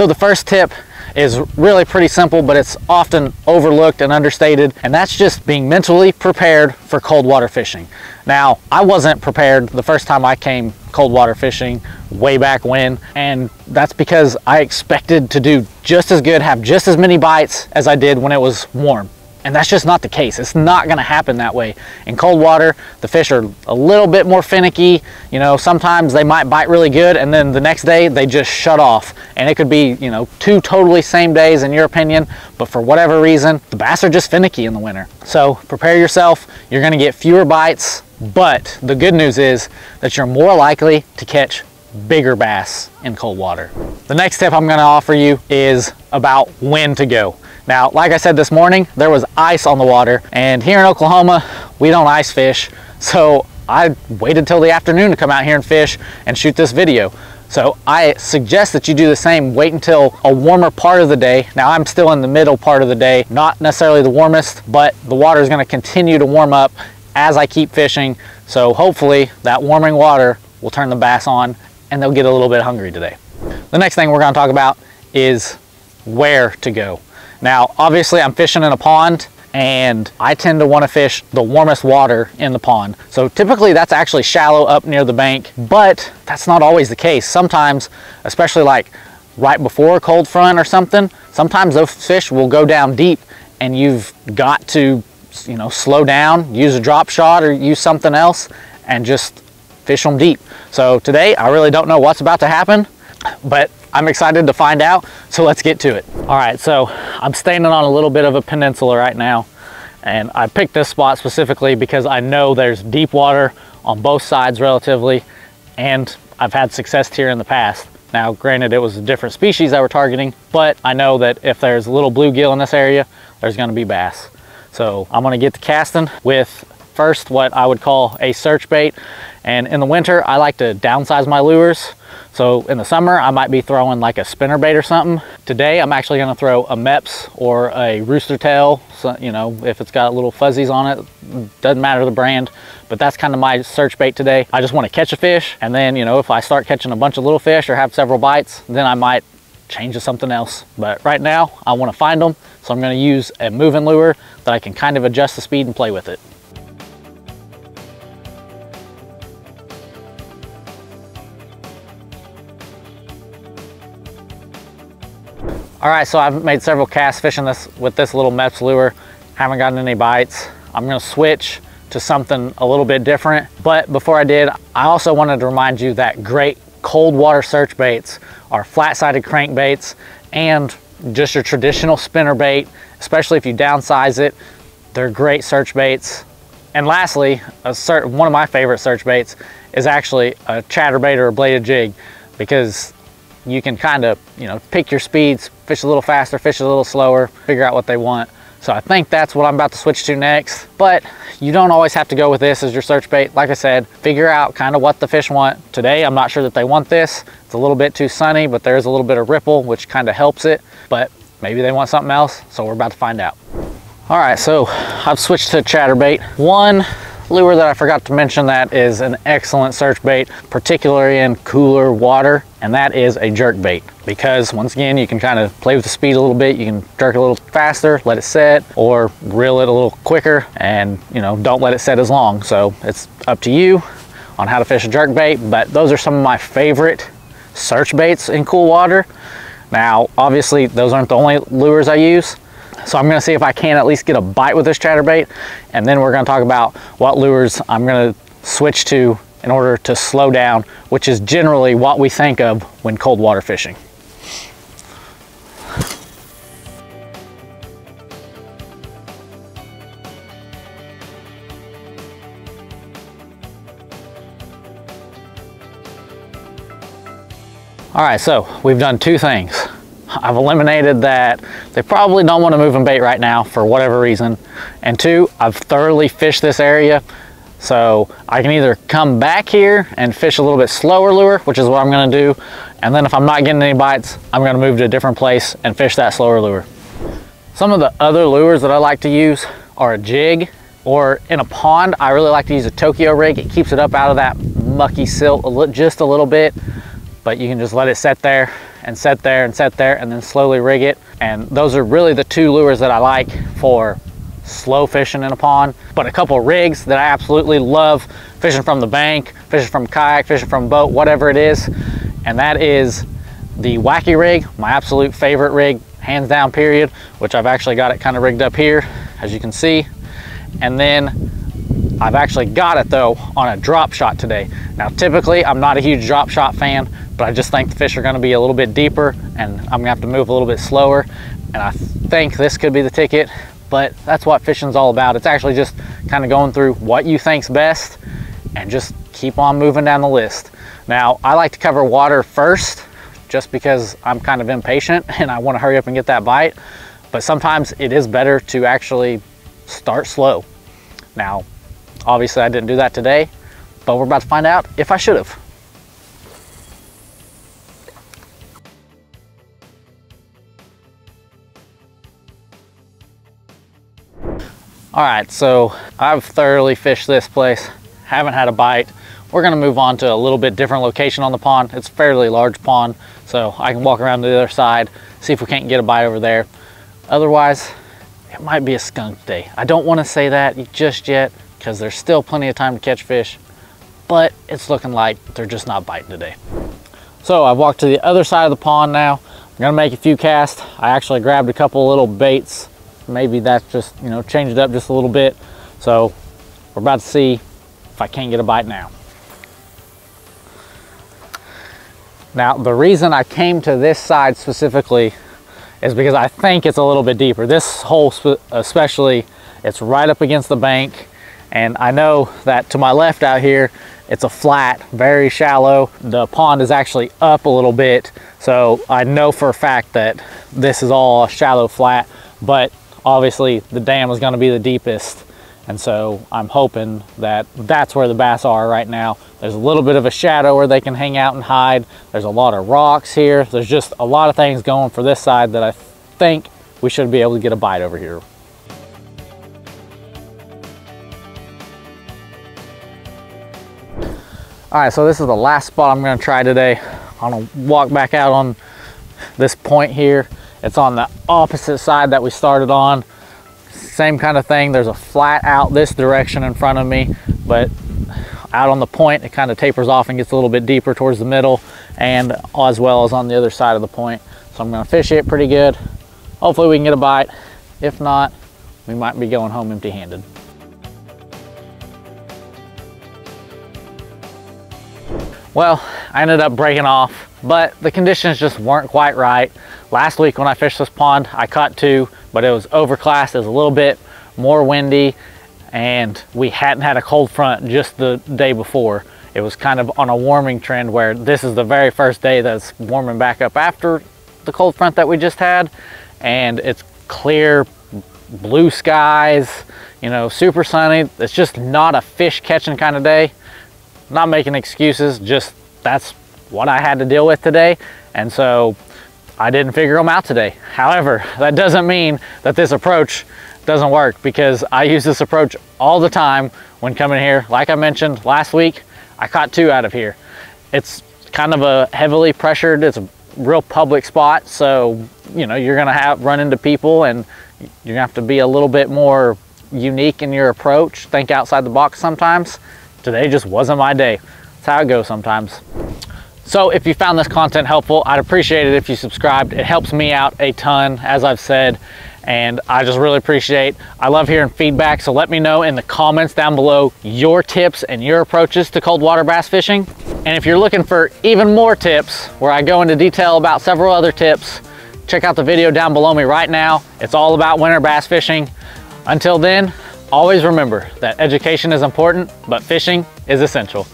So the first tip is really pretty simple, but it's often overlooked and understated, and that's just being mentally prepared for cold water fishing. Now, I wasn't prepared the first time I came cold water fishing way back when, and that's because I expected to do just as good, have just as many bites as I did when it was warm. And that's just not the case. It's not gonna happen that way. In cold water, the fish are a little bit more finicky. You know, sometimes they might bite really good and then the next day they just shut off. And it could be, you know, 2 totally same days in your opinion, but for whatever reason, the bass are just finicky in the winter. So prepare yourself. You're gonna get fewer bites, but the good news is that you're more likely to catch bigger bass in cold water. The next tip I'm gonna offer you is about when to go. Now, like I said this morning, there was ice on the water, and here in Oklahoma, we don't ice fish. So I waited till the afternoon to come out here and fish and shoot this video. So I suggest that you do the same. Wait until a warmer part of the day. Now I'm still in the middle part of the day, not necessarily the warmest, but the water is gonna continue to warm up as I keep fishing. So hopefully that warming water will turn the bass on and they'll get a little bit hungry today. The next thing we're gonna talk about is where to go. Now, obviously I'm fishing in a pond and I tend to want to fish the warmest water in the pond. So typically that's actually shallow up near the bank, but that's not always the case. Sometimes, especially like right before a cold front or something, sometimes those fish will go down deep and you've got to, you know, slow down, use a drop shot or use something else and just fish them deep. So today I really don't know what's about to happen, but I'm excited to find out, so let's get to it. All right, so I'm standing on a little bit of a peninsula right now, and I picked this spot specifically because I know there's deep water on both sides relatively, and I've had success here in the past. Now, granted, it was a different species that we're targeting, but I know that if there's a little bluegill in this area, there's gonna be bass. So I'm gonna get to casting with first what I would call a search bait. And in the winter, I like to downsize my lures. So in the summer, I might be throwing like a spinner bait or something. Today, I'm actually gonna throw a Mepps or a rooster tail. So, you know, if it's got little fuzzies on it, doesn't matter the brand, but that's kind of my search bait today. I just wanna catch a fish. And then, you know, if I start catching a bunch of little fish or have several bites, then I might change to something else. But right now, I wanna find them. So I'm gonna use a moving lure that I can kind of adjust the speed and play with it. All right, so I've made several casts fishing this with this little Mepps lure. Haven't gotten any bites. I'm gonna switch to something a little bit different. But before I did, I also wanted to remind you that great cold water search baits are flat-sided crankbaits and just your traditional spinner bait, especially if you downsize it. They're great search baits. And lastly, one of my favorite search baits is actually a chatterbait or a bladed jig, because you can kind of, you know, pick your speeds, fish a little faster, fish a little slower, figure out what they want. So I think that's what I'm about to switch to next, but you don't always have to go with this as your search bait. Like I said, figure out kind of what the fish want. Today, I'm not sure that they want this. It's a little bit too sunny, but there's a little bit of ripple, which kind of helps it, but maybe they want something else, so we're about to find out. All right, so I've switched to chatterbait. One lure that I forgot to mention that is an excellent search bait, particularly in cooler water, and that is a jerk bait. Because once again, you can kind of play with the speed a little bit. You can jerk it a little faster, let it set, or reel it a little quicker, and you know, don't let it set as long. So it's up to you on how to fish a jerk bait, but those are some of my favorite search baits in cool water. Now, obviously, those aren't the only lures I use. So I'm gonna see if I can at least get a bite with this chatterbait, and then we're gonna talk about what lures I'm gonna switch to in order to slow down, which is generally what we think of when cold water fishing. All right, so we've done two things. I've eliminated that they probably don't want to move in bait right now for whatever reason. And two, I've thoroughly fished this area. So I can either come back here and fish a little bit slower lure, which is what I'm gonna do. And then if I'm not getting any bites, I'm gonna move to a different place and fish that slower lure. Some of the other lures that I like to use are a jig, or in a pond, I really like to use a Tokyo rig. It keeps it up out of that mucky silt just a little bit, but you can just let it set there and set there and then slowly rig it. And those are really the two lures that I like for slow fishing in a pond. But a couple rigs that I absolutely love fishing from the bank, fishing from kayak, fishing from boat, whatever it is, and that is the Wacky rig, my absolute favorite rig, hands down, period, which I've actually got it kind of rigged up here, as you can see. And then I've actually got it though on a drop shot today. Now typically I'm not a huge drop shot fan, but I just think the fish are going to be a little bit deeper and I'm gonna have to move a little bit slower, and I think this could be the ticket. But that's what fishing's all about. It's actually just kind of going through what you think's best and just keep on moving down the list. Now I like to cover water first just because I'm kind of impatient and I want to hurry up and get that bite, but sometimes it is better to actually start slow. Now obviously I didn't do that today, but we're about to find out if I should have. All right, so I've thoroughly fished this place, haven't had a bite. We're gonna move on to a little bit different location on the pond. It's a fairly large pond, so I can walk around to the other side, see if we can't get a bite over there. Otherwise, it might be a skunk day. I don't wanna say that just yet, because there's still plenty of time to catch fish, but it's looking like they're just not biting today. So I've walked to the other side of the pond now. I'm gonna make a few casts. I actually grabbed a couple little baits. Maybe that's just, you know, changed it up just a little bit. So we're about to see if I can't get a bite now. Now, the reason I came to this side specifically is because I think it's a little bit deeper. This hole especially, it's right up against the bank. And I know that to my left out here, it's a flat, very shallow. The pond is actually up a little bit. So I know for a fact that this is all a shallow flat, but obviously the dam is going to be the deepest, and so I'm hoping that that's where the bass are right now. There's a little bit of a shadow where they can hang out and hide. There's a lot of rocks here. There's just a lot of things going for this side that I think we should be able to get a bite over here. All right, so this is the last spot I'm going to try today. I'm going to walk back out on this point here. It's on the opposite side that we started on. Same kind of thing. There's a flat out this direction in front of me, but out on the point, it kind of tapers off and gets a little bit deeper towards the middle, and as well as on the other side of the point. So I'm gonna fish it pretty good. Hopefully we can get a bite. If not, we might be going home empty-handed. Well, I ended up breaking off, but the conditions just weren't quite right. Last week when I fished this pond, I caught two, but it was overcast. It was a little bit more windy, and we hadn't had a cold front just the day before. It was kind of on a warming trend where this is the very first day that's warming back up after the cold front that we just had, and it's clear blue skies, you know, super sunny. It's just not a fish catching kind of day. Not making excuses, just that's what I had to deal with today, and so I didn't figure them out today. However, that doesn't mean that this approach doesn't work, because I use this approach all the time when coming here. Like I mentioned last week, I caught two out of here. It's kind of a heavily pressured, it's a real public spot, so you know you're gonna run into people, and you're gonna have to be a little bit more unique in your approach, think outside the box sometimes. Today just wasn't my day. That's how it goes sometimes. So if you found this content helpful, I'd appreciate it if you subscribed. It helps me out a ton, as I've said, and I just really appreciate. I love hearing feedback, so let me know in the comments down below your tips and your approaches to cold water bass fishing. And if you're looking for even more tips, where I go into detail about several other tips, check out the video down below me right now. It's all about winter bass fishing. Until then, always remember that education is important, but fishing is essential.